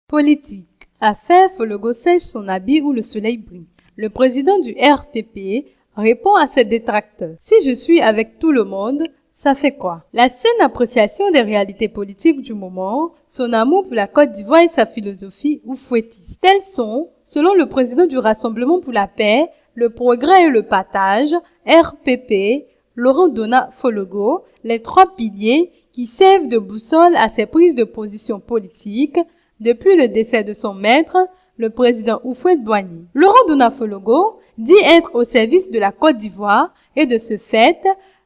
Politique. Affaire Fologo sèche son habit où le soleil brille. Le président du RPP répond à ses détracteurs. Si je suis avec tout le monde, ça fait quoi? La saine appréciation des réalités politiques du moment, son amour pour la Côte d'Ivoire et sa philosophie oufouettiste. Tels sont, selon le président du Rassemblement pour la paix, le progrès et le partage, RPP, Laurent Dona Fologo, les trois piliers qui servent de boussole à ses prises de position politiques depuis le décès de son maître, le président Houphouët-Boigny. Laurent Dona Fologo dit être au service de la Côte d'Ivoire et de ce fait,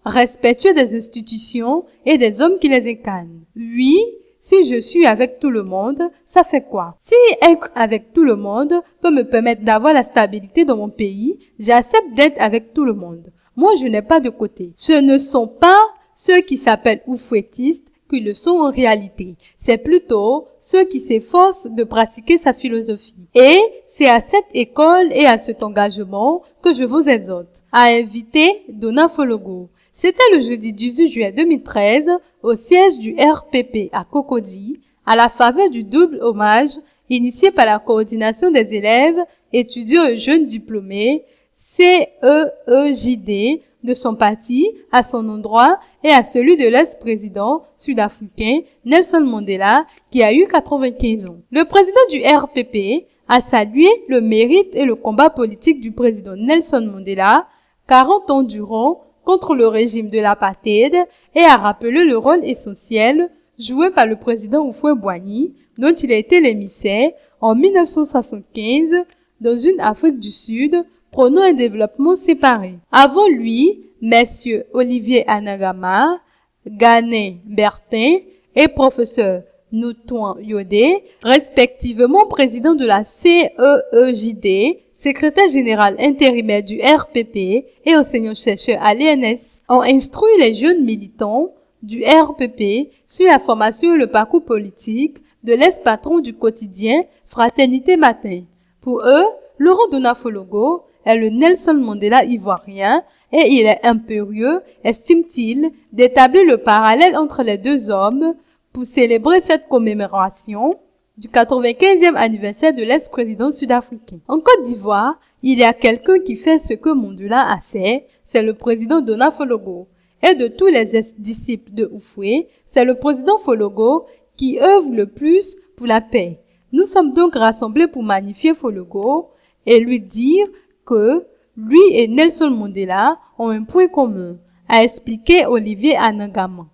respectueux des institutions et des hommes qui les incarnent. Oui, si je suis avec tout le monde, ça fait quoi? Si être avec tout le monde peut me permettre d'avoir la stabilité dans mon pays, j'accepte d'être avec tout le monde. Moi, je n'ai pas de côté. Ce ne sont pas ceux qui s'appellent oufouettistes qui le sont en réalité. C'est plutôt ceux qui s'efforcent de pratiquer sa philosophie. Et c'est à cette école et à cet engagement que je vous exhorte à inviter Dona Fologo. C'était le jeudi 18 juillet 2013 au siège du RPP à Cocody, à la faveur du double hommage initié par la coordination des élèves, étudiants et jeunes diplômés, CEEJD, de son parti, à son endroit et à celui de l'ex-président sud-africain Nelson Mandela qui a eu 95 ans. Le président du RPP a salué le mérite et le combat politique du président Nelson Mandela, 40 ans durant, contre le régime de l'apartheid et a rappelé le rôle essentiel joué par le président Houphouët-Boigny, dont il a été l'émissaire en 1975 dans une Afrique du Sud prônant un développement séparé. Avant lui, messieurs Olivier Anagama, Ghané Bertin et professeur Noutouan Yodé, respectivement président de la CEEJD, secrétaire général intérimaire du RPP et enseignant-chercheur à l'ENS, ont instruit les jeunes militants du RPP sur la formation et le parcours politique de l'ex-patron du quotidien Fraternité Matin. Pour eux, Laurent Dona Fologo est le Nelson Mandela ivoirien et il est impérieux, estime-t-il, d'établir le parallèle entre les deux hommes pour célébrer cette commémoration du 95e anniversaire de l'ex-président sud-africain. En Côte d'Ivoire, il y a quelqu'un qui fait ce que Mandela a fait, c'est le président Dona Fologo. Et de tous les disciples de Houphouët, c'est le président Fologo qui œuvre le plus pour la paix. Nous sommes donc rassemblés pour magnifier Fologo et lui dire que lui et Nelson Mandela ont un point commun, a expliqué Olivier Anagama.